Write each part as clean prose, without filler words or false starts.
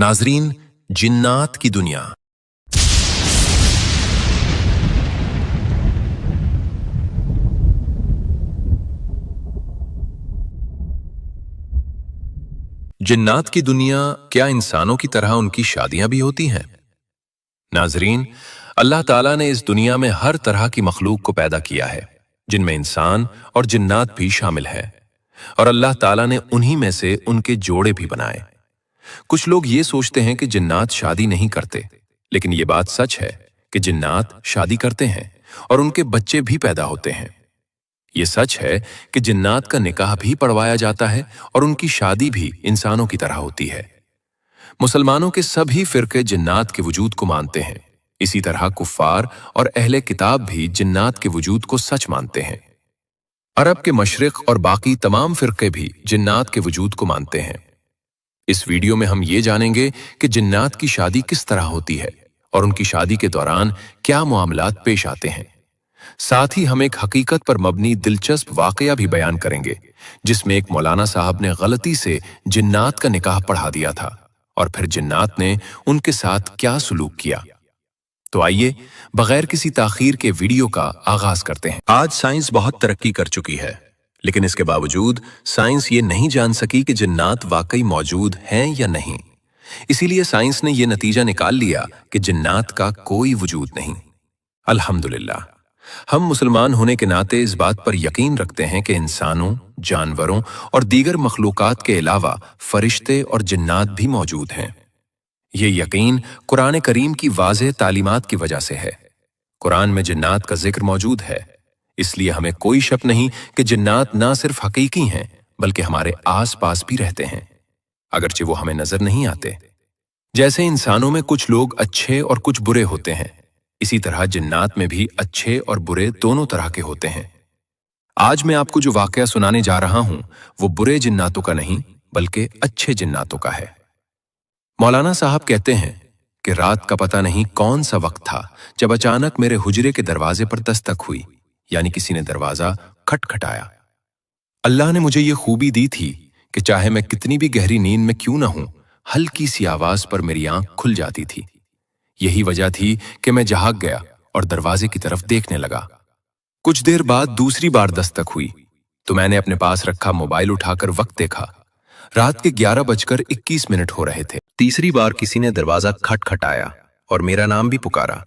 नाजरीन, जिन्नात की दुनिया। जिन्नात की दुनिया, क्या इंसानों की तरह उनकी शादियां भी होती हैं? नाजरीन, अल्लाह ताला ने इस दुनिया में हर तरह की मखलूक को पैदा किया है, जिनमें इंसान और जिन्नात भी शामिल है। और अल्लाह ताला ने उन्हीं में से उनके जोड़े भी बनाए। कुछ लोग ये सोचते हैं कि जिन्नात शादी नहीं करते, लेकिन ये बात सच है कि जिन्नात शादी करते हैं और उनके बच्चे भी पैदा होते हैं। ये सच है कि जिन्नात का निकाह भी पढ़वाया जाता है और उनकी शादी भी इंसानों की तरह होती है। मुसलमानों के सभी फिरके जिन्नात के वजूद को मानते हैं। इसी तरह कुफ्फार और अहले किताब भी जिन्नात के वजूद को सच मानते हैं। अरब के मशरिक और बाकी तमाम फिरके भी जिन्नात के वजूद को मानते हैं। इस वीडियो में हम ये जानेंगे कि जिन्नात की शादी किस तरह होती है और उनकी शादी के दौरान क्या मामलात पेश आते हैं। साथ ही हम एक हकीकत पर मबनी दिलचस्प वाकया भी बयान करेंगे, जिसमें एक मौलाना साहब ने गलती से जिन्नात का निकाह पढ़ा दिया था और फिर जिन्नात ने उनके साथ क्या सलूक किया। तो आइए बगैर किसी ताखीर के वीडियो का आगाज करते हैं। आज साइंस बहुत तरक्की कर चुकी है, लेकिन इसके बावजूद साइंस ये नहीं जान सकी कि जिन्नात वाकई मौजूद हैं या नहीं। इसीलिए साइंस ने यह नतीजा निकाल लिया कि जिन्नात का कोई वजूद नहीं। अल्हम्दुलिल्लाह, हम मुसलमान होने के नाते इस बात पर यकीन रखते हैं कि इंसानों, जानवरों और दीगर मखलूकात के अलावा फरिश्ते और जिन्नात भी मौजूद हैं। ये यकीन कुरान करीम की वाज़ेह तालीमात की वजह से है। कुरान में जिन्नात का जिक्र मौजूद है, इसलिए हमें कोई शक नहीं कि जिन्नात ना सिर्फ हकीकी हैं बल्कि हमारे आस पास भी रहते हैं, अगरचे वो हमें नजर नहीं आते। जैसे इंसानों में कुछ लोग अच्छे और कुछ बुरे होते हैं, इसी तरह जिन्नात में भी अच्छे और बुरे दोनों तरह के होते हैं। आज मैं आपको जो वाकया सुनाने जा रहा हूं वो बुरे जिन्नातों का नहीं बल्कि अच्छे जिन्नातों का है। मौलाना साहब कहते हैं कि रात का पता नहीं कौन सा वक्त था जब अचानक मेरे हुजरे के दरवाजे पर दस्तक हुई, यानी किसी ने दरवाजा खटखटाया। अल्लाह ने मुझे ये खूबी दी थी कि चाहे मैं कितनी भी गहरी नींद में क्यों ना हूं, हल्की सी आवाज पर मेरी आंख खुल जाती थी। यही वजह थी कि मैं जाग गया और दरवाजे की तरफ देखने लगा। कुछ देर बाद दूसरी बार दस्तक हुई तो मैंने अपने पास रखा मोबाइल उठाकर वक्त देखा। रात के 11:21 हो रहे थे। तीसरी बार किसी ने दरवाजा खटखटाया और मेरा नाम भी पुकारा।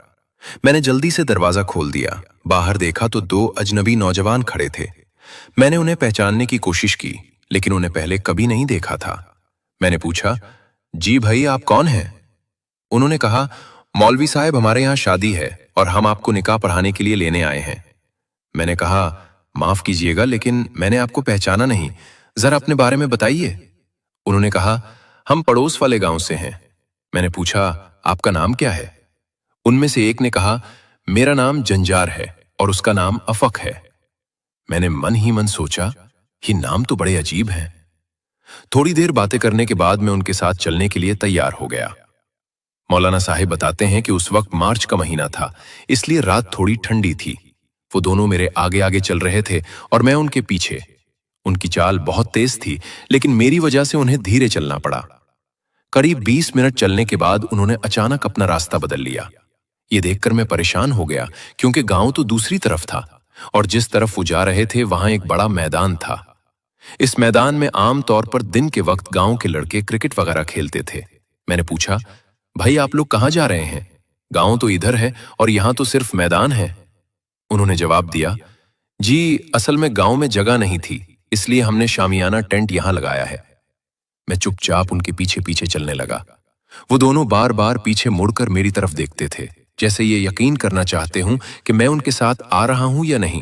मैंने जल्दी से दरवाजा खोल दिया। बाहर देखा तो 2 अजनबी नौजवान खड़े थे। मैंने उन्हें पहचानने की कोशिश की, लेकिन उन्हें पहले कभी नहीं देखा था। मैंने पूछा, जी भाई, आप कौन हैं? उन्होंने कहा, मौलवी साहब, हमारे यहाँ शादी है और हम आपको निकाह पढ़ाने के लिए लेने आए हैं। मैंने कहा, माफ कीजिएगा, लेकिन मैंने आपको पहचाना नहीं, जरा अपने बारे में बताइए। उन्होंने कहा, हम पड़ोस वाले गांव से हैं। मैंने पूछा, आपका नाम क्या है? उनमें से एक ने कहा, मेरा नाम जंजार है और उसका नाम अफक है। मैंने मन ही मन सोचा, ये नाम तो बड़े अजीब हैं। थोड़ी देर बातें करने के बाद मैं उनके साथ चलने के लिए तैयार हो गया। मौलाना साहिब बताते हैं कि उस वक्त मार्च का महीना था, इसलिए रात थोड़ी ठंडी थी। वो दोनों मेरे आगे आगे चल रहे थे और मैं उनके पीछे। उनकी चाल बहुत तेज थी, लेकिन मेरी वजह से उन्हें धीरे चलना पड़ा। करीब 20 मिनट चलने के बाद उन्होंने अचानक अपना रास्ता बदल लिया। ये देखकर मैं परेशान हो गया, क्योंकि गांव तो दूसरी तरफ था और जिस तरफ वो जा रहे थे वहां एक बड़ा मैदान था। इस मैदान में आम तौर पर दिन के वक्त गांव के लड़के क्रिकेट वगैरह खेलते थे। मैंने पूछा, भाई, आप लोग कहाँ जा रहे हैं? गांव तो इधर है और यहां तो सिर्फ मैदान है। उन्होंने जवाब दिया, जी, असल में गांव में जगह नहीं थी, इसलिए हमने शामियाना टेंट यहां लगाया है। मैं चुपचाप उनके पीछे पीछे चलने लगा। वो दोनों बार बार पीछे मुड़कर मेरी तरफ देखते थे, जैसे ये यकीन करना चाहते हूं कि मैं उनके साथ आ रहा हूं या नहीं।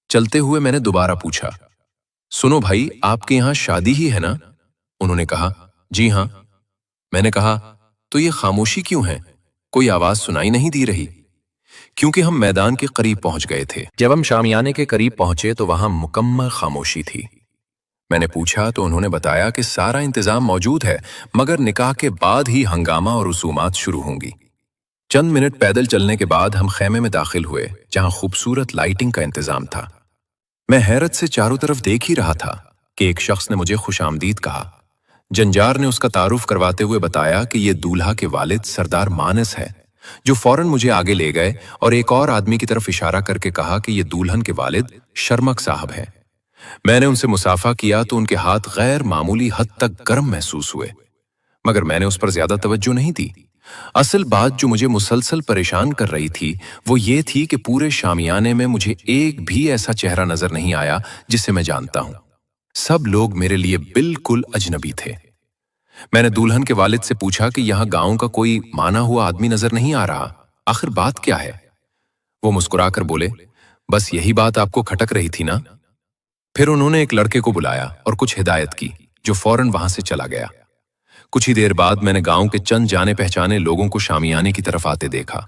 चलते हुए मैंने दोबारा पूछा, सुनो भाई, आपके यहां शादी ही है ना? उन्होंने कहा, जी हां। मैंने कहा, तो ये खामोशी क्यों है? कोई आवाज सुनाई नहीं दी रही। क्योंकि हम मैदान के करीब पहुंच गए थे। जब हम शामियाने के करीब पहुंचे तो वहां मुकम्मल खामोशी थी। मैंने पूछा तो उन्होंने बताया कि सारा इंतजाम मौजूद है, मगर निकाह के बाद ही हंगामा और रसूमात शुरू होंगी। चंद मिनट पैदल चलने के बाद हम खैमे में दाखिल हुए, जहां खूबसूरत लाइटिंग का इंतजाम था। मैं हैरत से चारों तरफ देख ही रहा था कि एक शख्स ने मुझे खुशामदीद कहा। जंजार ने उसका तारुफ करवाते हुए बताया कि ये दूल्हा के वालिद सरदार मानस है, जो फौरन मुझे आगे ले गए और एक और आदमी की तरफ इशारा करके कहा कि ये दुल्हन के वालिद शर्मक साहब हैं। मैंने उनसे मुसाफा किया तो उनके हाथ गैर मामूली हद तक गर्म महसूस हुए, मगर मैंने उस पर ज्यादा तवज्जो नहीं दी। असल बात जो मुझे मुसलसल परेशान कर रही थी वो ये थी कि पूरे शामियाने में मुझे एक भी ऐसा चेहरा नजर नहीं आया जिसे मैं जानता हूं। सब लोग मेरे लिए बिल्कुल अजनबी थे। मैंने दुल्हन के वालिद से पूछा कि यहाँ गांव का कोई माना हुआ आदमी नजर नहीं आ रहा, आखिर बात क्या है? वो मुस्कुराकर बोले, बस यही बात आपको खटक रही थी ना? फिर उन्होंने एक लड़के को बुलाया और कुछ हिदायत की, जो फौरन वहां से चला गया। कुछ ही देर बाद मैंने गांव के चंद जाने पहचाने लोगों को शामियाने की तरफ आते देखा।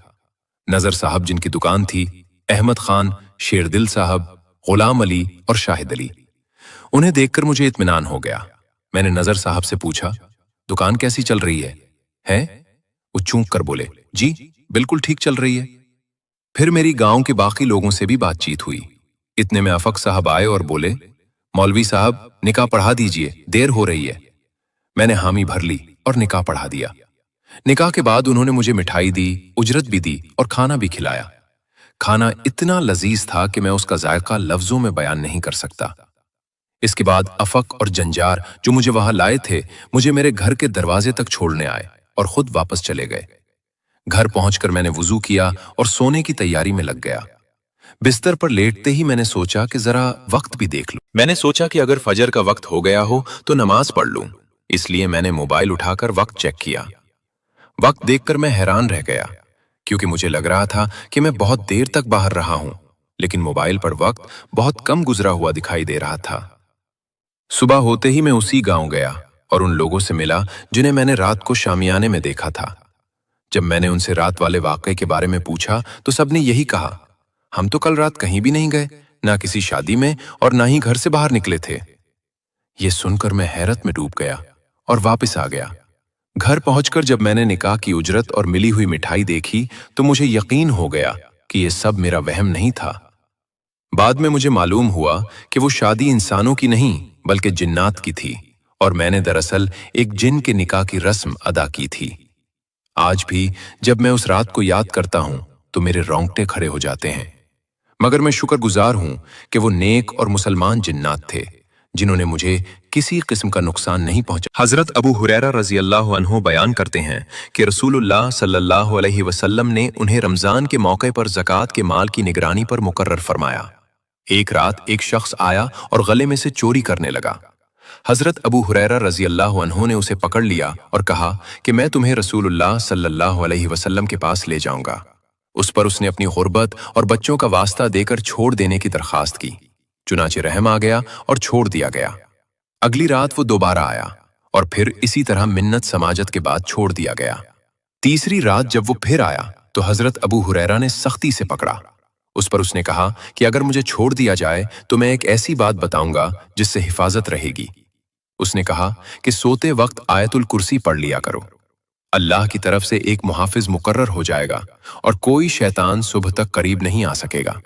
नजर साहब जिनकी दुकान थी, अहमद खान, शेरदिल साहब, गुलाम अली और शाहिद अली। उन्हें देखकर मुझे इत्मीनान हो गया। मैंने नजर साहब से पूछा, दुकान कैसी चल रही है? हैं? वो चूक कर बोले, जी बिल्कुल ठीक चल रही है। फिर मेरी गांव के बाकी लोगों से भी बातचीत हुई। इतने में अफक साहब आए और बोले, मौलवी साहब निकाह पढ़ा दीजिए, देर हो रही है। मैंने हामी भर ली और निकाह पढ़ा दिया। निकाह के बाद उन्होंने मुझे मिठाई दी, उजरत भी दी और खाना भी खिलाया। खाना इतना लजीज था कि मैं उसका जायका लफ्जों में बयान नहीं कर सकता। इसके बाद अफक और जंजार जो मुझे वहां लाए थे, मुझे मेरे घर के दरवाजे तक छोड़ने आए और खुद वापस चले गए। घर पहुंचकर मैंने वुजू किया और सोने की तैयारी में लग गया। बिस्तर पर लेटते ही मैंने सोचा कि जरा वक्त भी देख लूं। मैंने सोचा कि अगर फजर का वक्त हो गया हो तो नमाज पढ़ लूं। इसलिए मैंने मोबाइल उठाकर वक्त चेक किया। वक्त देखकर मैं हैरान रह गया, क्योंकि मुझे लग रहा था कि मैं बहुत देर तक बाहर रहा हूं, लेकिन मोबाइल पर वक्त बहुत कम गुजरा हुआ दिखाई दे रहा था। सुबह होते ही मैं उसी गांव गया और उन लोगों से मिला जिन्हें मैंने रात को शामियाने में देखा था। जब मैंने उनसे रात वाले वाकये के बारे में पूछा तो सबने यही कहा, हम तो कल रात कहीं भी नहीं गए, ना किसी शादी में और ना ही घर से बाहर निकले थे। ये सुनकर मैं हैरत में डूब गया और वापस आ गया। घर पहुंचकर जब मैंने निकाह की उजरत और मिली हुई मिठाई देखी तो मुझे यकीन हो गया कि ये सब मेरा वहम नहीं था। बाद में मुझे मालूम हुआ कि वो शादी इंसानों की नहीं बल्कि जिन्नात की थी और मैंने दरअसल एक जिन के निकाह की रस्म अदा की थी। आज भी जब मैं उस रात को याद करता हूं तो मेरे रोंगटे खड़े हो जाते हैं, मगर मैं शुक्रगुजार हूं कि वो नेक और मुसलमान जिन्नात थे जिन्होंने मुझे किसी किस्म का नुकसान नहीं पहुंचा। हजरत अबू हुरैरा रजी अल्लाह अन्हु बयान करते हैं कि रसूलुल्लाह सल्लल्लाहु अलैहि वसल्लम ने उन्हें रमजान के मौके पर ज़कात के माल की निगरानी पर मुकर्रर फरमाया। एक रात एक शख्स आया और गले में से चोरी करने लगा। हजरत अबू हुरैरा रजी अल्लाह अन्हु ने उसे पकड़ लिया और कहा कि मैं तुम्हें रसूलुल्लाह सल्लल्लाहु अलैहि वसल्लम के पास ले जाऊंगा। उस पर उसने अपनी गुर्बत और बच्चों का वास्ता देकर छोड़ देने की दरखास्त की। चुनाचे रहम आ गया और छोड़ दिया गया। अगली रात वो दोबारा आया और फिर इसी तरह मिन्नत समाजत के बाद छोड़ दिया गया। तीसरी रात जब वो फिर आया तो हजरत अबू हुरैरा ने सख्ती से पकड़ा। उस पर उसने कहा कि अगर मुझे छोड़ दिया जाए तो मैं एक ऐसी बात बताऊंगा जिससे हिफाजत रहेगी। उसने कहा कि सोते वक्त आयतुल कुर्सी पढ़ लिया करो, अल्लाह की तरफ से एक मुहाफिज मुकर्रर हो जाएगा और कोई शैतान सुबह तक करीब नहीं आ सकेगा।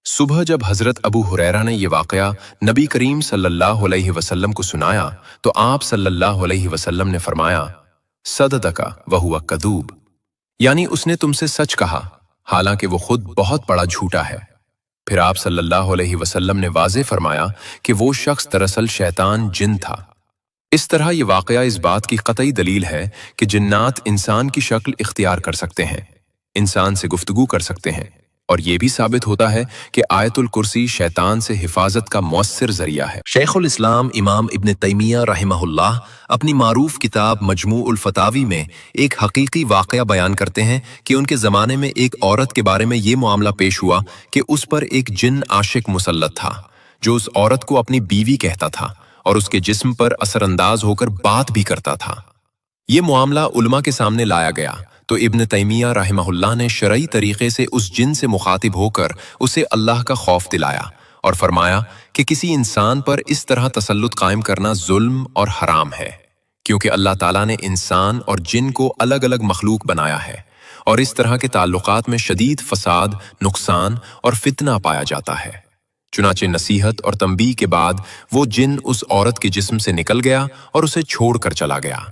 सुबह जब हजरत अबू हुरैरा ने यह वाकया नबी करीम सल्लल्लाहु अलैहि वसल्लम को सुनाया तो आप सल्लल्लाहु अलैहि वसल्लम ने फरमाया, सददका वहुवा कदूब, यानी उसने तुमसे सच कहा, हालांकि वो खुद बहुत बड़ा झूठा है। फिर आप सल्लल्लाहु अलैहि वसल्लम ने वाज़े फरमाया कि वो शख्स दरअसल शैतान जिन था। इस तरह ये वाकया इस बात की कतई दलील है कि जिन्नात इंसान की शक्ल इख्तियार कर सकते हैं, इंसान से गुफ्तगू कर सकते हैं, और ये भी साबित होता है कि आयतुल कुर्सी शैतान से हिफाजत का मौसर जरिया है। शेखुल इस्लाम इमाम इब्न तैमिया रहमहुल्लाह अपनी मारूफ किताब मजमूउल फतावी में एक हकीकी वाकया बयान करते हैं कि उनके ज़माने में एक औरत के बारे में ये मामला पेश हुआ कि उस पर एक जिन आशिक मुसल्लत था, जो उस औरत को अपनी बीवी कहता था और उसके जिस्म पर असरअंदाज होकर बात भी करता था। ये मामला उलमा के सामने लाया गया तो इब्न तैमिया रहमहुल्लाह ने शरई तरीके से उस जिन से मुखातिब होकर उसे अल्लाह का खौफ दिलाया और फरमाया कि किसी इंसान पर इस तरह तसल्लुत कायम करना जुल्म और हराम है, क्योंकि अल्लाह ताला ने इंसान और जिन को अलग अलग मखलूक बनाया है और इस तरह के ताल्लुकात में शदीद फसाद, नुकसान और फितना पाया जाता है। चुनाचे नसीहत और तंबीह के बाद वो जिन उस औरत के जिस्म से निकल गया और उसे छोड़कर चला गया।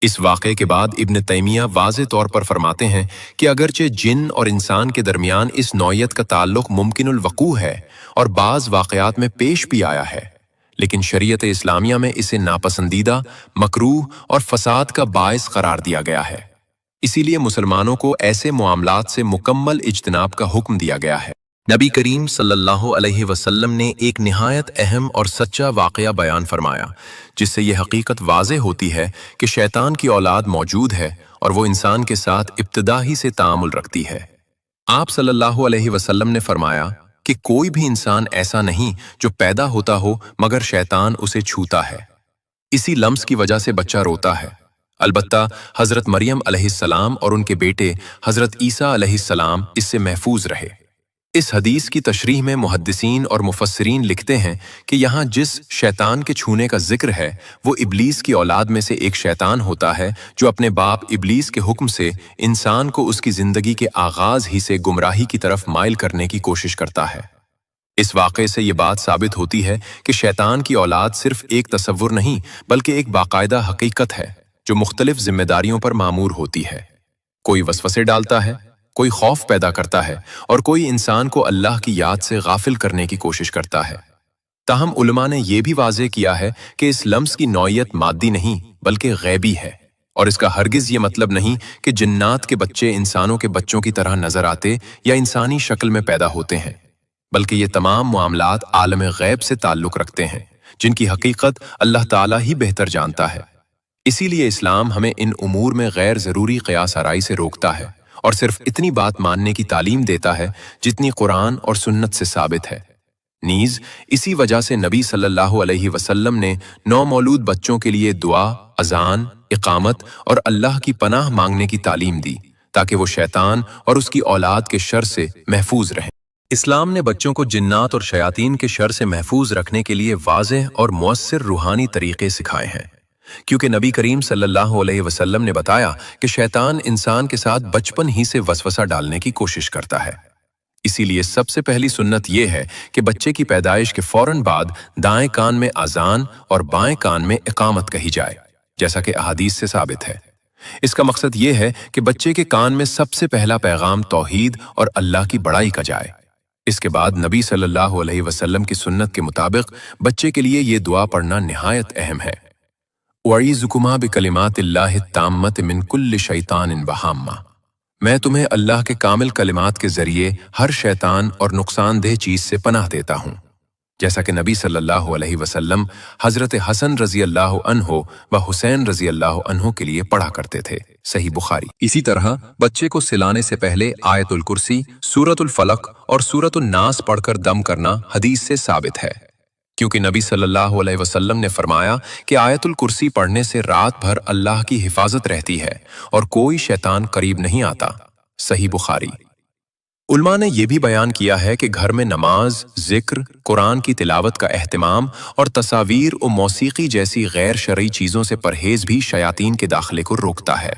इस वाक़े के बाद इब्न तैमिया वाज़े तौर पर फरमाते हैं कि अगरचे जिन और इंसान के दरमियान इस नौयत का ताल्लुक मुमकिनुल वक़ू है और बाज़ वाक़यात में पेश भी आया है, लेकिन शरीयत इस्लामिया में इसे नापसंदीदा, मकरूह और फसाद का बायस करार दिया गया है। इसीलिए मुसलमानों को ऐसे मामलात से मुकम्मल इज्तनाब का हुक्म दिया गया है। नबी करीम सल्लल्लाहु अलैहि वसल्लम ने एक निहायत अहम और सच्चा वाक़या बयान फरमाया, जिससे ये हकीकत वाज़े होती है कि शैतान की औलाद मौजूद है और वो इंसान के साथ इब्तिदा ही से तामुल रखती है। आप सल्लल्लाहु अलैहि वसल्लम ने फरमाया कि कोई भी इंसान ऐसा नहीं जो पैदा होता हो मगर शैतान उसे छूता है। इसी लम्स की वजह से बच्चा रोता है। अलबत्ता हज़रत मरियम अलैहिस्सलाम और उनके बेटे हज़रत ईसा अलैहिस्सलाम इससे महफूज रहे। इस हदीस की तशरीह में मुहद्दिसीन और मुफस्सिरीन लिखते हैं कि यहाँ जिस शैतान के छूने का जिक्र है वो इब्लीस की औलाद में से एक शैतान होता है जो अपने बाप इब्लीस के हुक्म से इंसान को उसकी ज़िंदगी के आगाज़ ही से गुमराही की तरफ माइल करने की कोशिश करता है। इस वाक़े से ये बात साबित होती है कि शैतान की औलाद सिर्फ एक तसव्वुर नहीं बल्कि एक बाकायदा हकीकत है जो मुख्तलिफ जिम्मेदारियों पर मामूर होती है। कोई वसवसे डालता है, कोई खौफ पैदा करता है और कोई इंसान को अल्लाह की याद से गाफिल करने की कोशिश करता है। ताहम उलमा ने यह भी वाज़े किया है कि इस लम्स की नौयत मादी नहीं बल्कि गैबी है, और इसका हरगिज़ ये मतलब नहीं कि जिन्नात के बच्चे इंसानों के बच्चों की तरह नजर आते या इंसानी शक्ल में पैदा होते हैं, बल्कि ये तमाम मामलात आलम गैब से ताल्लुक़ रखते हैं जिनकी हकीकत अल्लाह ताला ही बेहतर जानता है। इसीलिए इस्लाम हमें इन उमूर में गैर ज़रूरी क़ियास आराई से रोकता है और सिर्फ इतनी बात मानने की तालीम देता है जितनी कुरान और सुन्नत से साबित है। नीज़ इसी वजह से नबी सल्लल्लाहु अलैहि वसल्लम ने नौमौलूद बच्चों के लिए दुआ, अज़ान, इक़ामत और अल्लाह की पनाह मांगने की तालीम दी ताकि वो शैतान और उसकी औलाद के शर से महफूज रहें। इस्लाम ने बच्चों को जिन्नात और शयातीन के शर से महफूज रखने के लिए वाज़ेह और मुअस्सिर रूहानी तरीक़े सिखाए हैं, क्योंकि नबी करीम सल्लल्लाहु अलैहि वसल्लम ने बताया कि शैतान इंसान के साथ बचपन ही से वसवसा डालने की कोशिश करता है। इसीलिए सबसे पहली सुन्नत यह है कि बच्चे की पैदाइश के फौरन बाद दाएं कान में अजान और बाएं कान में इकामत कही जाए, जैसा कि अहादीस से साबित है। इसका मकसद यह है कि बच्चे के कान में सबसे पहला पैगाम तौहीद और अल्लाह की बड़ाई का जाए। इसके बाद नबी सल्लल्लाहु अलैहि वसल्लम की सुन्नत के मुताबिक बच्चे के लिए ये दुआ पढ़ना निहायत अहम है। वईज़ुकुमा बिकलिमातिल्लाहि ताम्मति मिन कुल्लि शैतानिन वहाम्मा। मैं तुम्हें अल्लाह के कामिल कलिमात के जरिए हर शैतान और नुकसानदेह चीज से पनाह देता हूँ, जैसा कि नबी सल्लल्लाहु अलैहि वसल्लम हजरत हसन रजी अल्लाह अन्हो व हुसैन रजी अल्लाह अन्हो के लिए पढ़ा करते थे। सही बुखारी। इसी तरह बच्चे को सिलाने से पहले आयतुल कुर्सी, सूरतुल फलक और सूरतुल नास पढ़कर दम करना हदीस से साबित है, क्योंकि नबी सल्लल्लाहु अलैहि वसल्लम ने फरमाया कि आयतुल कुर्सी पढ़ने से रात भर अल्लाह की हिफाजत रहती है और कोई शैतान करीब नहीं आता। सही बुखारी। उलमा ने यह भी बयान किया है कि घर में नमाज, जिक्र, कुरान की तिलावत का एहतिमाम और तस्वीर और मौसीकी जैसी गैर शरई चीज़ों से परहेज भी शयातीन के दाखिले को रोकता है।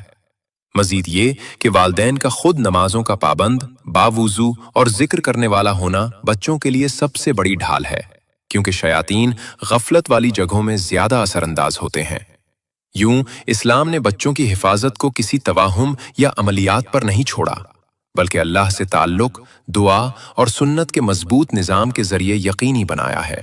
मजीद ये कि वालदैन का खुद नमाजों का पाबंद, बावुजू और जिक्र करने वाला होना बच्चों के लिए सबसे बड़ी ढाल है, क्योंकि शयातीन गफलत वाली जगहों में ज्यादा असरअंदाज होते हैं। यूं इस्लाम ने बच्चों की हिफाजत को किसी तवाहुम या अमलियात पर नहीं छोड़ा, बल्कि अल्लाह से ताल्लुक, दुआ और सुन्नत के मजबूत निज़ाम के जरिए यकीनी बनाया है।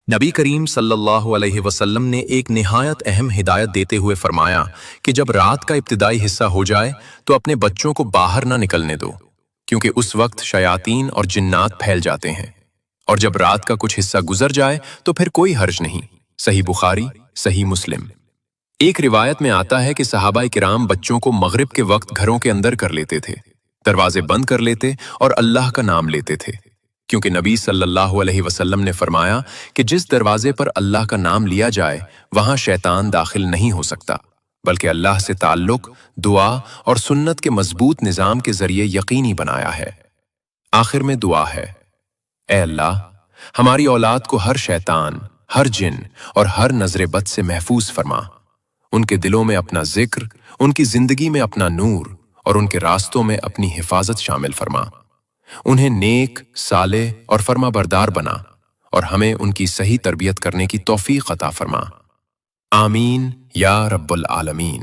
नबी करीम सल्लल्लाहु अलैहि वसल्लम ने एक निहायत अहम हिदायत देते हुए फरमाया कि जब रात का इब्तिदाई हिस्सा हो जाए तो अपने बच्चों को बाहर ना निकलने दो, क्योंकि उस वक्त शयातीन और जिन्नात फैल जाते हैं, और जब रात का कुछ हिस्सा गुजर जाए तो फिर कोई हर्ज नहीं। सही बुखारी, सही मुस्लिम। एक रिवायत में आता है कि सहाबाए किराम बच्चों को मगरिब के वक्त घरों के अंदर कर लेते थे, दरवाजे बंद कर लेते और अल्लाह का नाम लेते थे, क्योंकि नबी सल्लल्लाहु अलैहि वसल्लम ने फरमाया कि जिस दरवाजे पर अल्लाह का नाम लिया जाए वहां शैतान दाखिल नहीं हो सकता, बल्कि अल्लाह से ताल्लुक, दुआ और सुन्नत के मजबूत निज़ाम के जरिए यकीनी बनाया है। आखिर में दुआ है, ऐ अल्लाह, हमारी औलाद को हर शैतान, हर जिन और हर नजर बद से महफूज फरमा। उनके दिलों में अपना जिक्र, उनकी जिंदगी में अपना नूर और उनके रास्तों में अपनी हिफाजत शामिल फरमा। انہیں نیک، صالح اور فرما بردار بنا اور ہمیں ان کی صحیح تربیت کرنے کی توفیق عطا فرما۔ آمین یا رب العالمین۔